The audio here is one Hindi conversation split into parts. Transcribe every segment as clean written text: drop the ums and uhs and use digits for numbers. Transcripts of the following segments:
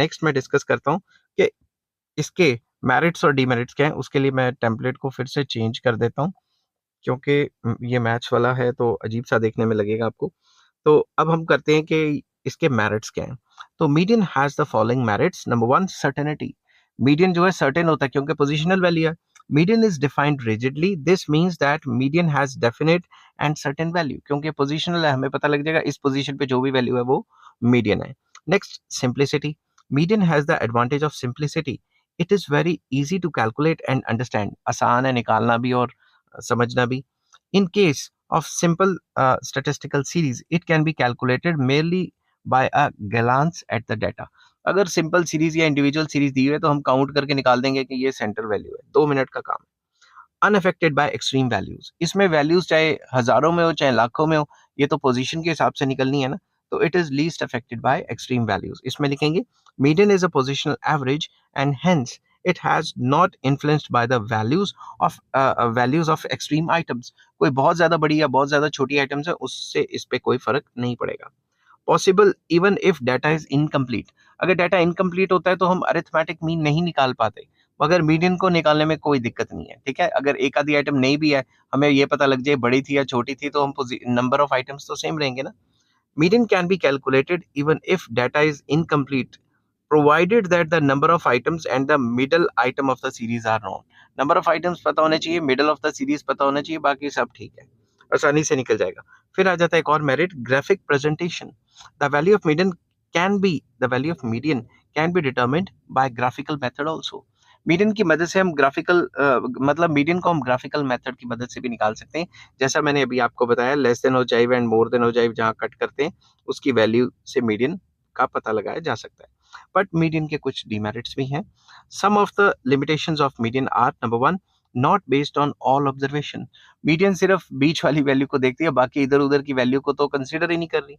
नेक्स्ट मैं डिस्कस करता हूँ कि इसके मेरिट्स और डीमेरिट्स क्या हैं। उसके लिए मैं टेम्पलेट को फिर से चेंज कर देता हूँ, क्योंकि ये मैच वाला है तो अजीब सा देखने में लगेगा आपको। तो अब हम करते हैं कि इसके मेरिट्स क्या हैं। तो median has the following merits. Number one, certainty. Median जो है सर्टेन होता है क्योंकि पोजिशनल वैल्यू है। Median is defined rigidly, this means that median has definite and certain value. क्योंकि पोजिशनल है, हमें पता लग जाएगा इस पोजीशन पे जो भी वैल्यू है वो मीडियन है। Next, simplicity. Median has the advantage of simplicity, it is very easy to calculate and understand. आसान है निकालना भी और समझना भी। In case of simple statistical series, it can be calculated merely by a glance at the data. अगर सिंपल सीरीज या इंडिविजुअल सीरीज दी हुई है तो हम काउंट करके निकाल देंगे कि ये सेंटर वैल्यू है, 2 मिनट का काम। अनअफेक्टेड बाय एक्सट्रीम वैल्यूज, इसमें वैल्यूज चाहे हजारों में हो चाहे लाखों में हो, ये तो पोजीशन के हिसाब से निकलनी है ना, तो it is least affected by extreme values. इसमें लिखेंगे median is a positional average and hence it has not influenced by the values of extreme items. कोई बहुत ज्यादा बड़ी या बहुत ज्यादा छोटी आइटम्स है उससे इस पे कोई फर्क नहीं पड़ेगा। Possible even if data is incomplete, अगर डाटा इनकम्प्लीट होता है तो हम अरिथमेटिक मीन नहीं निकाल पाते, मगर मीडियन को निकालने में कोई दिक्कत नहीं है। ठीक है, अगर एक आधी आइटम नहीं भी है, हमें ये पता लग जाए बड़ी थी या छोटी थी, तो हम नंबर ऑफ आइटम्स तो सेम रहेंगे ना। Median can be calculated even if data is incomplete provided that the number of items and the middle item of the series are known. Number of items पता होने चाहिए, मिडल ऑफ द सीरीज पता होना चाहिए, बाकी सब ठीक है, आसानी से निकल जाएगा। फिर आ जाता है एक और merit, graphic presentation. The value of median can be determined bye graphical method also. Median की मदद से हम ग्राफिकल मतलब मीडियन को हम ग्राफिकल मेथड की मदद से भी निकाल सकते हैं। जैसा मैंने अभी आपको बताया, लेस देन हो जाए एंड मोर देन हो जाए, जहाँ कट करते हैं उसकी वैल्यू से मीडियन का पता लगाया जा सकता है। बट मीडियन के कुछ डिमेरिट्स भी हैं। Some of the limitations of median are, number one, not based on all observation. Median सिर्फ बीच वाली वैल्यू को देखती है, बाकी इधर उधर की वैल्यू को तो कंसीडर ही नहीं कर रही।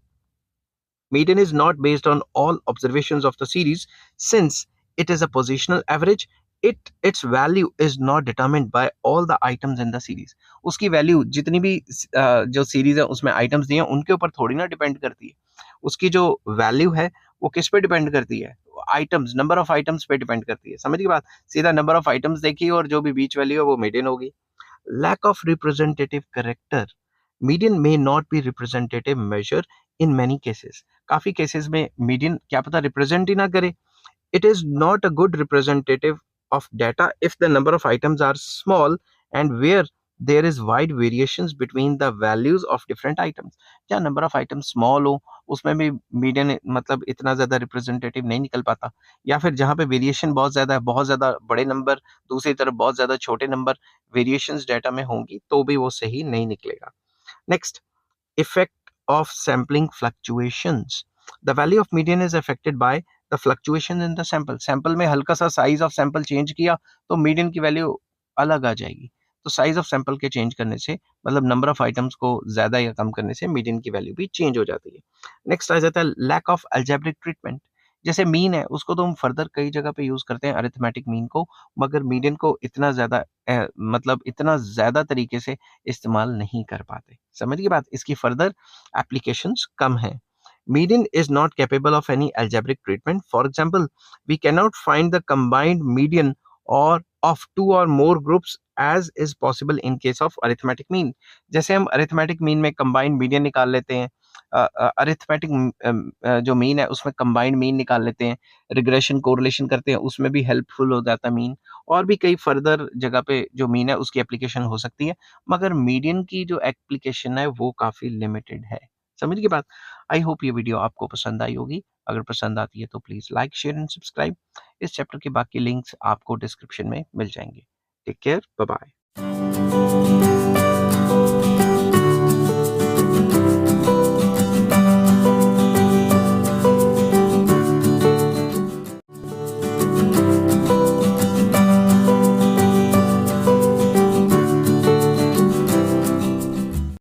Median is not based on all observations of the series, since it is a positional average. Its value is not determined by all the items in the series. उसकी वैल्यू जितनी भी जो सीरीज है उसमें आइटम्स दिए हैं उनके ऊपर थोड़ी ना डिपेंड करती है। उसकी जो वैल्यू है वो किस पे डिपेंड करती है? आइटम्स, नंबर ऑफ आइटम्स पे डिपेंड करती है। समझ की बात? सीधा नंबर ऑफ आइटम्स देखिए और जो भी बीच वैल्यू है वो मीडियन होगी। Lack of representative character. Median may not be representative measure in many cases. काफी केसेस में मीडियन क्या पता रिप्रेजेंट ही ना करे। It is not a good representative of data if the number of items are small and where there is wide variations between the values of different items. क्या नंबर ऑफ आइटम स्मॉल हो उसमें भी मीडियन मतलब इतना ज्यादा रिप्रेजेंटेटिव नहीं निकल पाता, या फिर जहाँ पे वेरिएशन बहुत ज्यादा है, बहुत ज्यादा बड़े नंबर, दूसरी तरफ बहुत ज्यादा छोटे नंबर, वेरिएशंस डाटा में होंगी तो भी वो सही नहीं निकलेगा। Next, effect of sampling fluctuations. The value of median is affected by the fluctuation in the sample. Sample में हल्का सा साइज ऑफ सैंपल चेंज किया तो मीडियन की वैल्यू अलग आ जाएगी। तो साइज ऑफ सैंपल के चेंज करने से मतलब नंबर ऑफ आइटम्स को ज्यादा या कम करने से मीडियन की वैल्यू भी चेंज हो जाती है। नेक्स्ट आ जाता है लैक ऑफ अलजेब्रिक ट्रीटमेंट। जैसे मीन है उसको तो हम फर्दर कई जगह पे यूज करते हैं अरिथमेटिक मीन को, मगर मीडियन को इतना ज्यादा मतलब इतना ज्यादा तरीके से इस्तेमाल नहीं कर पाते। समझ की बात? इसकी फर्दर एप्लीकेशंस कम है। Median is not capable of any algebraic treatment. For example, we cannot find the combined median or of two or more groups as is possible in case of arithmetic mean. जैसे हम arithmetic mean में combined median निकाल लेते हैं, arithmetic जो mean है उसमें combined mean निकाल लेते हैं, regression correlation करते हैं उसमें भी helpful हो जाता है mean, और भी कई फर्दर जगह पे जो मीन है उसकी एप्लीकेशन हो सकती है, मगर मीडियन की जो एप्लीकेशन है वो काफी लिमिटेड है। समझ की बात? आई होप ये वीडियो आपको पसंद आई होगी। अगर पसंद आती है तो please like, share and subscribe. इस चैप्टर के बाकी लिंक्स आपको डिस्क्रिप्शन में मिल जाएंगे। Take care, bye bye.